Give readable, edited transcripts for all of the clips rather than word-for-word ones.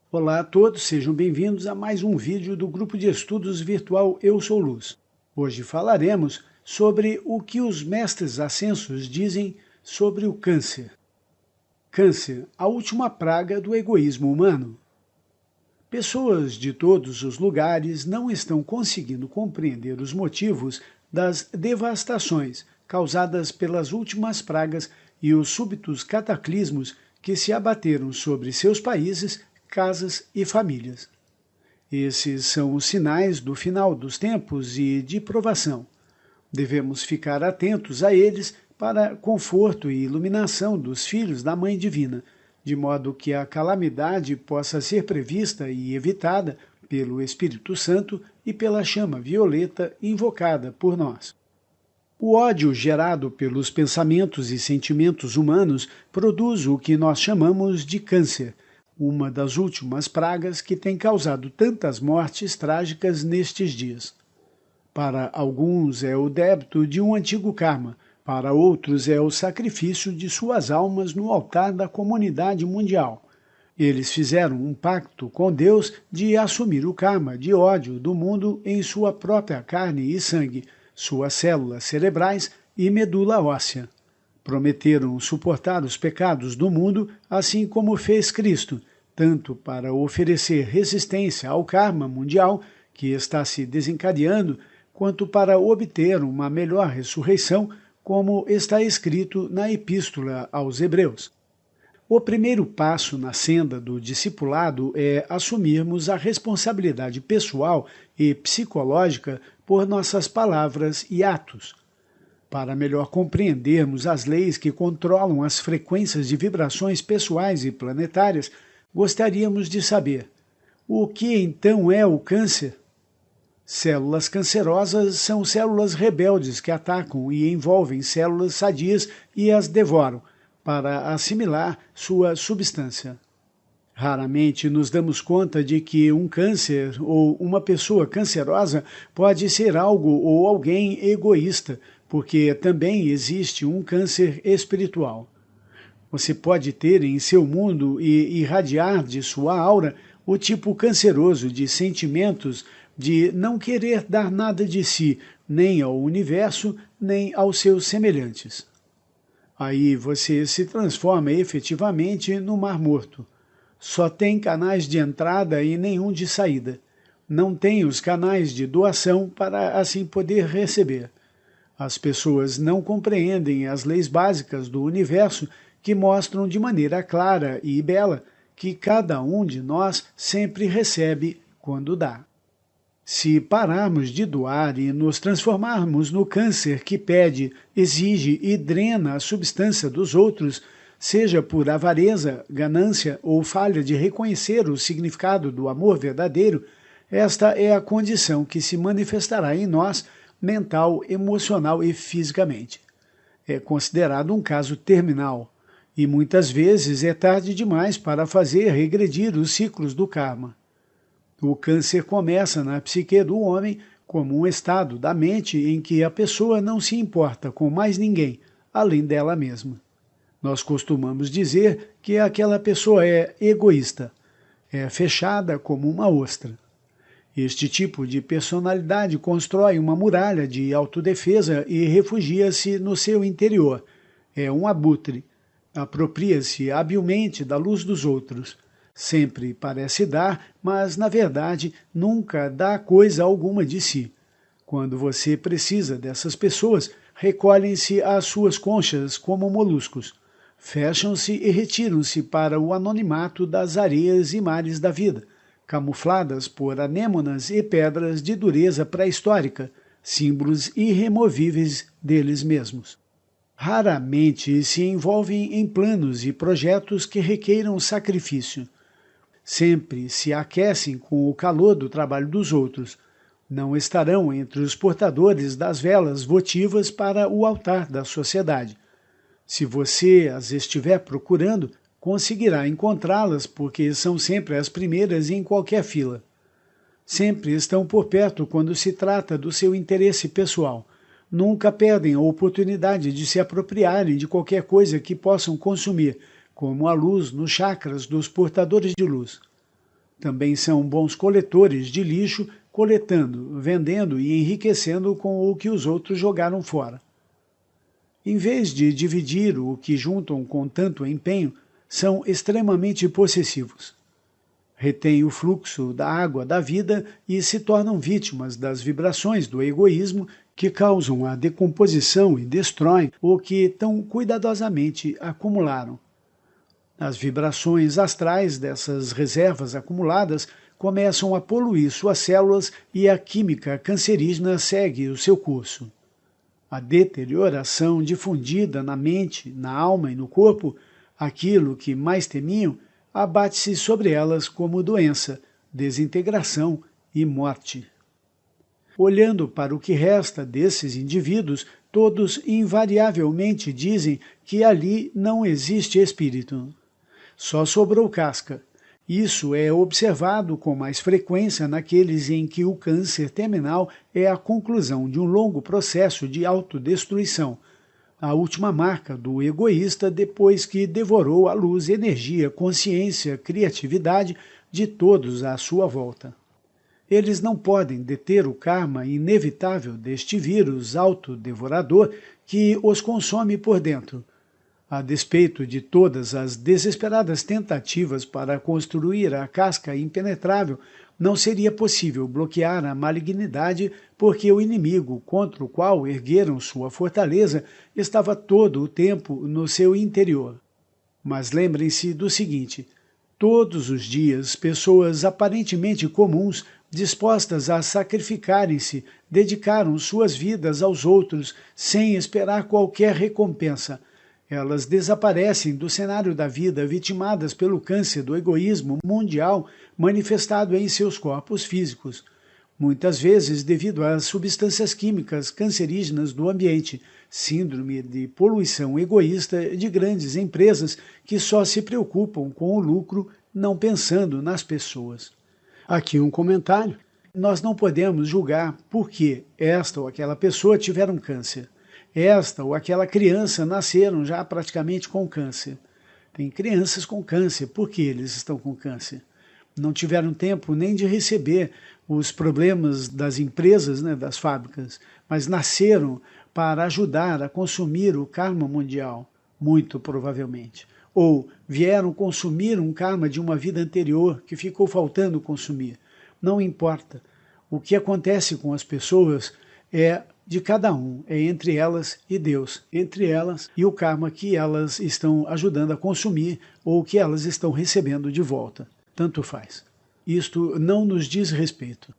Olá a todos, sejam bem-vindos a mais um vídeo do grupo de estudos virtual Eu Sou Luz. Hoje falaremos sobre o que os mestres ascensos dizem sobre o câncer. Câncer, a última praga do egoísmo humano. Pessoas de todos os lugares não estão conseguindo compreender os motivos das devastações causadas pelas últimas pragas e os súbitos cataclismos que se abateram sobre seus países, casas e famílias. Esses são os sinais do final dos tempos e de provação. Devemos ficar atentos a eles para conforto e iluminação dos filhos da Mãe Divina, de modo que a calamidade possa ser prevista e evitada pelo Espírito Santo e pela chama violeta invocada por nós. O ódio gerado pelos pensamentos e sentimentos humanos produz o que nós chamamos de câncer, uma das últimas pragas que tem causado tantas mortes trágicas nestes dias. Para alguns é o débito de um antigo karma, para outros é o sacrifício de suas almas no altar da comunidade mundial. Eles fizeram um pacto com Deus de assumir o karma de ódio do mundo em sua própria carne e sangue, suas células cerebrais e medula óssea. Prometeram suportar os pecados do mundo, assim como fez Cristo, tanto para oferecer resistência ao karma mundial, que está se desencadeando, quanto para obter uma melhor ressurreição, como está escrito na Epístola aos Hebreus. O primeiro passo na senda do discipulado é assumirmos a responsabilidade pessoal e psicológica por nossas palavras e atos. Para melhor compreendermos as leis que controlam as frequências de vibrações pessoais e planetárias, gostaríamos de saber: o que então é o câncer? Células cancerosas são células rebeldes que atacam e envolvem células sadias e as devoram, para assimilar sua substância. Raramente nos damos conta de que um câncer ou uma pessoa cancerosa pode ser algo ou alguém egoísta, porque também existe um câncer espiritual. Você pode ter em seu mundo e irradiar de sua aura o tipo canceroso de sentimentos de não querer dar nada de si, nem ao universo, nem aos seus semelhantes. Aí você se transforma efetivamente no Mar Morto. Só tem canais de entrada e nenhum de saída. Não tem os canais de doação para assim poder receber. As pessoas não compreendem as leis básicas do universo que mostram de maneira clara e bela que cada um de nós sempre recebe quando dá. Se pararmos de doar e nos transformarmos no câncer que pede, exige e drena a substância dos outros, seja por avareza, ganância ou falha de reconhecer o significado do amor verdadeiro, esta é a condição que se manifestará em nós, mental, emocional e fisicamente. É considerado um caso terminal, e muitas vezes é tarde demais para fazer regredir os ciclos do karma. O câncer começa na psique do homem como um estado da mente em que a pessoa não se importa com mais ninguém, além dela mesma. Nós costumamos dizer que aquela pessoa é egoísta, é fechada como uma ostra. Este tipo de personalidade constrói uma muralha de autodefesa e refugia-se no seu interior. É um abutre. Apropria-se habilmente da luz dos outros. Sempre parece dar, mas, na verdade, nunca dá coisa alguma de si. Quando você precisa dessas pessoas, recolhem-se às suas conchas como moluscos. Fecham-se e retiram-se para o anonimato das areias e mares da vida, camufladas por anêmonas e pedras de dureza pré-histórica, símbolos irremovíveis deles mesmos. Raramente se envolvem em planos e projetos que requeiram sacrifício. Sempre se aquecem com o calor do trabalho dos outros. Não estarão entre os portadores das velas votivas para o altar da sociedade. Se você as estiver procurando, conseguirá encontrá-las porque são sempre as primeiras em qualquer fila. Sempre estão por perto quando se trata do seu interesse pessoal. Nunca perdem a oportunidade de se apropriarem de qualquer coisa que possam consumir, como a luz nos chakras dos portadores de luz. Também são bons coletores de lixo, coletando, vendendo e enriquecendo com o que os outros jogaram fora. Em vez de dividir o que juntam com tanto empenho, são extremamente possessivos. Retêm o fluxo da água da vida e se tornam vítimas das vibrações do egoísmo que causam a decomposição e destroem o que tão cuidadosamente acumularam. As vibrações astrais dessas reservas acumuladas começam a poluir suas células e a química cancerígena segue o seu curso. A deterioração difundida na mente, na alma e no corpo, aquilo que mais temiam, abate-se sobre elas como doença, desintegração e morte. Olhando para o que resta desses indivíduos, todos invariavelmente dizem que ali não existe espírito. Só sobrou casca. Isso é observado com mais frequência naqueles em que o câncer terminal é a conclusão de um longo processo de autodestruição, a última marca do egoísta depois que devorou a luz, energia, consciência, criatividade de todos à sua volta. Eles não podem deter o karma inevitável deste vírus autodevorador que os consome por dentro. A despeito de todas as desesperadas tentativas para construir a casca impenetrável, não seria possível bloquear a malignidade porque o inimigo contra o qual ergueram sua fortaleza estava todo o tempo no seu interior. Mas lembrem-se do seguinte: todos os dias, pessoas aparentemente comuns, dispostas a sacrificarem-se, dedicaram suas vidas aos outros sem esperar qualquer recompensa. Elas desaparecem do cenário da vida vitimadas pelo câncer do egoísmo mundial manifestado em seus corpos físicos, muitas vezes devido às substâncias químicas cancerígenas do ambiente, síndrome de poluição egoísta de grandes empresas que só se preocupam com o lucro, não pensando nas pessoas. Aqui um comentário. Nós não podemos julgar por que esta ou aquela pessoa tiveram câncer. Esta ou aquela criança nasceram já praticamente com câncer. Tem crianças com câncer. Por que eles estão com câncer? Não tiveram tempo nem de receber os problemas das empresas, das fábricas, mas nasceram para ajudar a consumir o karma mundial, muito provavelmente. Ou vieram consumir um karma de uma vida anterior que ficou faltando consumir. Não importa. O que acontece com as pessoas é de cada um, é entre elas e Deus, entre elas e o karma que elas estão ajudando a consumir ou que elas estão recebendo de volta. Tanto faz. Isto não nos diz respeito.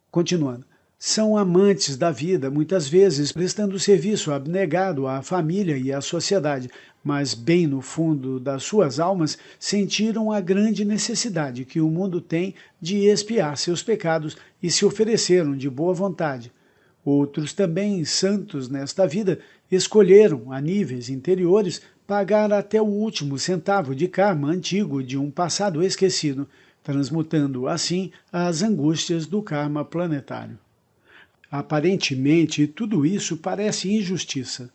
Continuando. São amantes da vida, muitas vezes prestando serviço abnegado à família e à sociedade, mas bem no fundo das suas almas sentiram a grande necessidade que o mundo tem de expiar seus pecados e se ofereceram de boa vontade. Outros também, santos nesta vida, escolheram, a níveis interiores, pagar até o último centavo de karma antigo de um passado esquecido, transmutando assim as angústias do karma planetário. Aparentemente, tudo isso parece injustiça.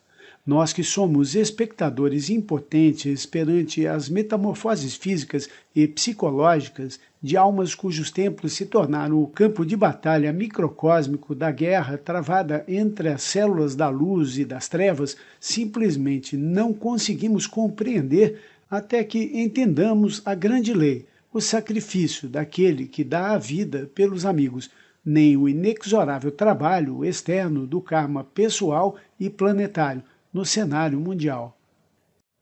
Nós que somos espectadores impotentes perante as metamorfoses físicas e psicológicas de almas cujos templos se tornaram o campo de batalha microcósmico da guerra travada entre as células da luz e das trevas, simplesmente não conseguimos compreender até que entendamos a grande lei, o sacrifício daquele que dá a vida pelos amigos, nem o inexorável trabalho externo do karma pessoal e planetário no cenário mundial.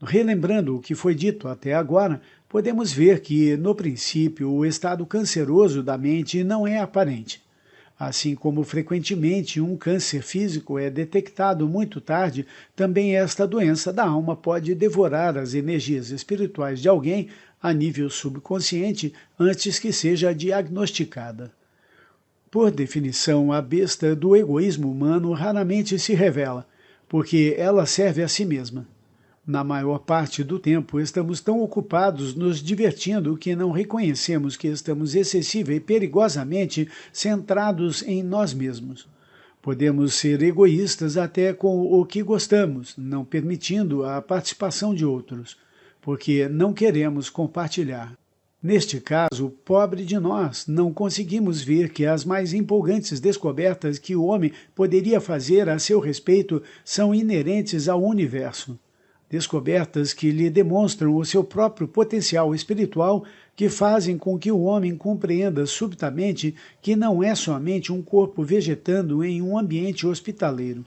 Relembrando o que foi dito até agora, podemos ver que, no princípio, o estado canceroso da mente não é aparente. Assim como frequentemente um câncer físico é detectado muito tarde, também esta doença da alma pode devorar as energias espirituais de alguém a nível subconsciente antes que seja diagnosticada. Por definição, a besta do egoísmo humano raramente se revela, porque ela serve a si mesma. Na maior parte do tempo, estamos tão ocupados nos divertindo que não reconhecemos que estamos excessiva e perigosamente centrados em nós mesmos. Podemos ser egoístas até com o que gostamos, não permitindo a participação de outros, porque não queremos compartilhar. Neste caso, pobre de nós, não conseguimos ver que as mais empolgantes descobertas que o homem poderia fazer a seu respeito são inerentes ao universo. Descobertas que lhe demonstram o seu próprio potencial espiritual, que fazem com que o homem compreenda subitamente que não é somente um corpo vegetando em um ambiente hospitaleiro.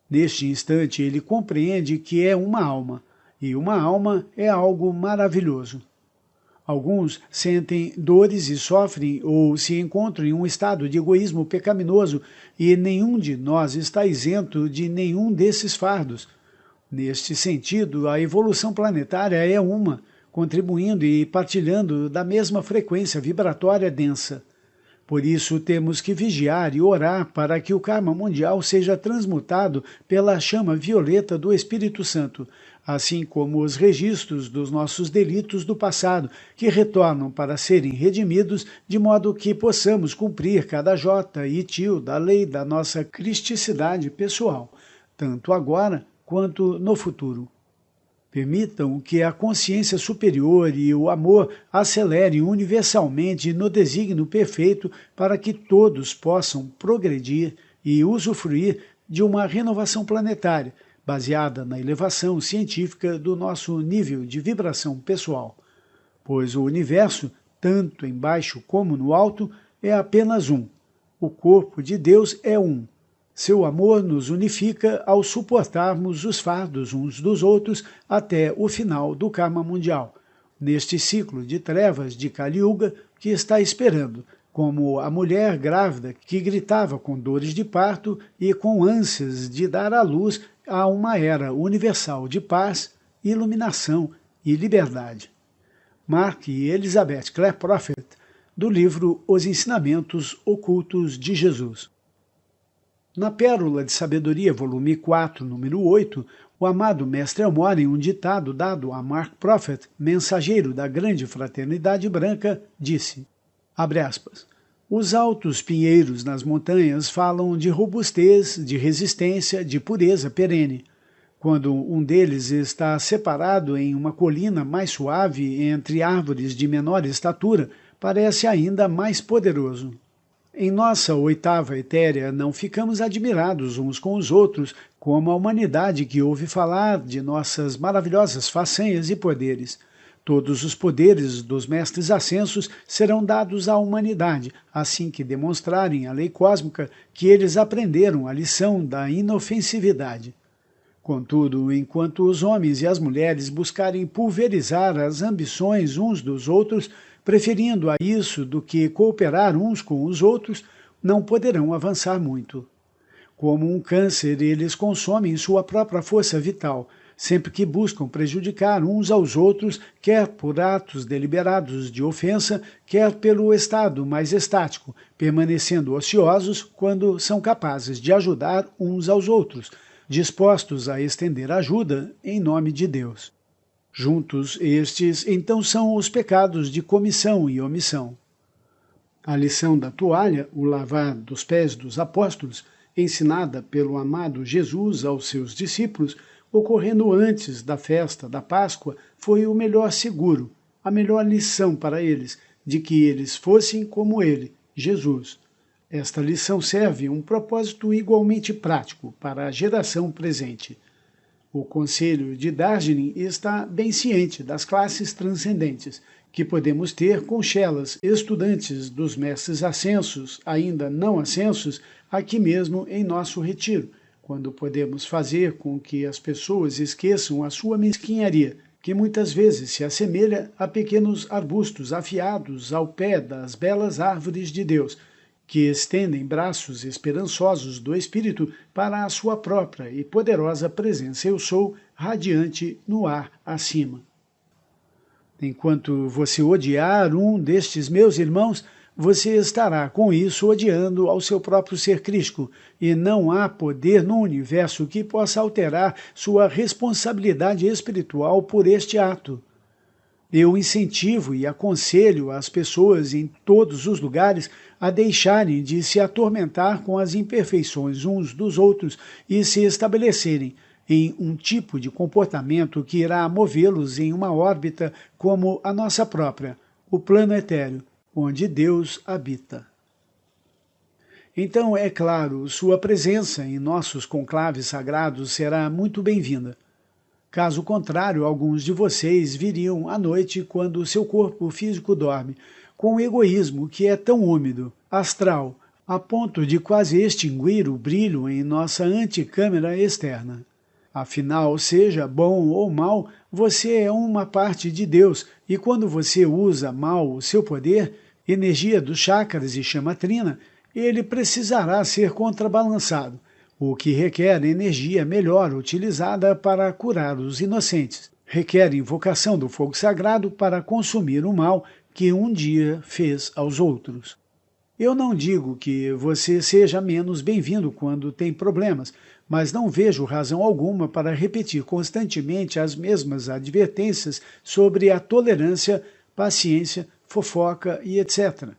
Neste instante, ele compreende que é uma alma, e uma alma é algo maravilhoso. Alguns sentem dores e sofrem ou se encontram em um estado de egoísmo pecaminoso e nenhum de nós está isento de nenhum desses fardos. Neste sentido, a evolução planetária é uma, contribuindo e partilhando da mesma frequência vibratória densa. Por isso, temos que vigiar e orar para que o karma mundial seja transmutado pela chama violeta do Espírito Santo, assim como os registros dos nossos delitos do passado, que retornam para serem redimidos, de modo que possamos cumprir cada jota e tio da lei da nossa cristicidade pessoal, tanto agora quanto no futuro. Permitam que a consciência superior e o amor acelerem universalmente no desígnio perfeito para que todos possam progredir e usufruir de uma renovação planetária, baseada na elevação científica do nosso nível de vibração pessoal. Pois o universo, tanto embaixo como no alto, é apenas um. O corpo de Deus é um. Seu amor nos unifica ao suportarmos os fardos uns dos outros até o final do karma mundial, neste ciclo de trevas de Kali Yuga que está esperando, como a mulher grávida que gritava com dores de parto e com ânsias de dar à luz a uma era universal de paz, iluminação e liberdade. Mark e Elizabeth Clare Prophet, do livro Os Ensinamentos Ocultos de Jesus. Na Pérola de Sabedoria, volume 4, número 8, o amado Mestre Elmore, em um ditado dado a Mark Prophet, mensageiro da grande fraternidade branca, disse, abre aspas, os altos pinheiros nas montanhas falam de robustez, de resistência, de pureza perene. Quando um deles está separado em uma colina mais suave entre árvores de menor estatura, parece ainda mais poderoso. Em nossa oitava etérea, não ficamos admirados uns com os outros, como a humanidade que ouve falar de nossas maravilhosas façanhas e poderes. Todos os poderes dos mestres ascensos serão dados à humanidade, assim que demonstrarem a lei cósmica que eles aprenderam a lição da inofensividade. Contudo, enquanto os homens e as mulheres buscarem pulverizar as ambições uns dos outros, preferindo a isso do que cooperar uns com os outros, não poderão avançar muito. Como um câncer, eles consomem sua própria força vital, sempre que buscam prejudicar uns aos outros, quer por atos deliberados de ofensa, quer pelo estado mais estático, permanecendo ociosos quando são capazes de ajudar uns aos outros, dispostos a estender ajuda em nome de Deus. Juntos, estes, então, são os pecados de comissão e omissão. A lição da toalha, o lavar dos pés dos apóstolos, ensinada pelo amado Jesus aos seus discípulos, ocorrendo antes da festa da Páscoa, foi o melhor seguro, a melhor lição para eles, de que eles fossem como ele, Jesus. Esta lição serve um propósito igualmente prático para a geração presente. O Conselho de Darjeeling está bem ciente das classes transcendentes que podemos ter com chelas estudantes dos mestres ascensos, ainda não ascensos, aqui mesmo em nosso retiro, quando podemos fazer com que as pessoas esqueçam a sua mesquinharia, que muitas vezes se assemelha a pequenos arbustos afiados ao pé das belas árvores de Deus, que estendem braços esperançosos do Espírito para a sua própria e poderosa presença Eu Sou, radiante no ar acima. Enquanto você odiar um destes meus irmãos, você estará com isso odiando ao seu próprio ser crístico, e não há poder no universo que possa alterar sua responsabilidade espiritual por este ato. Eu incentivo e aconselho as pessoas em todos os lugares a deixarem de se atormentar com as imperfeições uns dos outros e se estabelecerem em um tipo de comportamento que irá movê-los em uma órbita como a nossa própria, o plano etéreo, onde Deus habita. Então, é claro, sua presença em nossos conclaves sagrados será muito bem-vinda. Caso contrário, alguns de vocês viriam à noite quando seu corpo físico dorme, com o egoísmo que é tão úmido, astral, a ponto de quase extinguir o brilho em nossa anticâmara externa. Afinal, seja bom ou mal, você é uma parte de Deus, e quando você usa mal o seu poder, energia dos chakras e chamatrina, ele precisará ser contrabalançado, o que requer energia melhor utilizada para curar os inocentes. Requer invocação do fogo sagrado para consumir o mal que um dia fez aos outros. Eu não digo que você seja menos bem-vindo quando tem problemas, mas não vejo razão alguma para repetir constantemente as mesmas advertências sobre a tolerância, paciência, fofoca e etc.,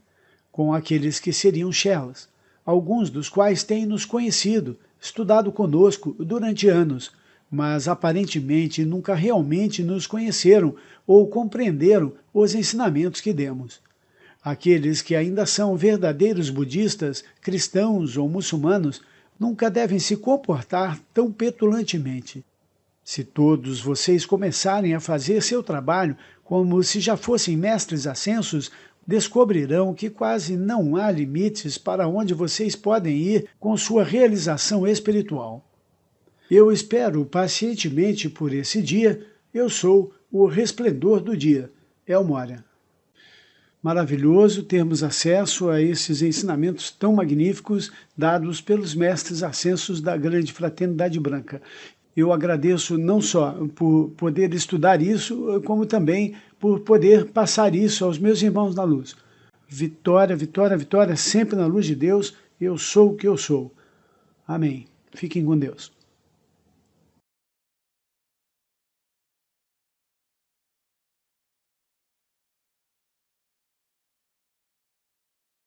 com aqueles que seriam chelas, alguns dos quais têm nos conhecido, estudado conosco durante anos, mas aparentemente nunca realmente nos conheceram ou compreenderam os ensinamentos que demos. Aqueles que ainda são verdadeiros budistas, cristãos ou muçulmanos nunca devem se comportar tão petulantemente. Se todos vocês começarem a fazer seu trabalho como se já fossem mestres ascensos, descobrirão que quase não há limites para onde vocês podem ir com sua realização espiritual. Eu espero pacientemente por esse dia. Eu sou o resplendor do dia. El Morya. Maravilhoso termos acesso a esses ensinamentos tão magníficos dados pelos mestres ascensos da Grande Fraternidade Branca. Eu agradeço não só por poder estudar isso, como também por poder passar isso aos meus irmãos na luz. Vitória, vitória, vitória, sempre na luz de Deus. Eu sou o que eu sou. Amém. Fiquem com Deus.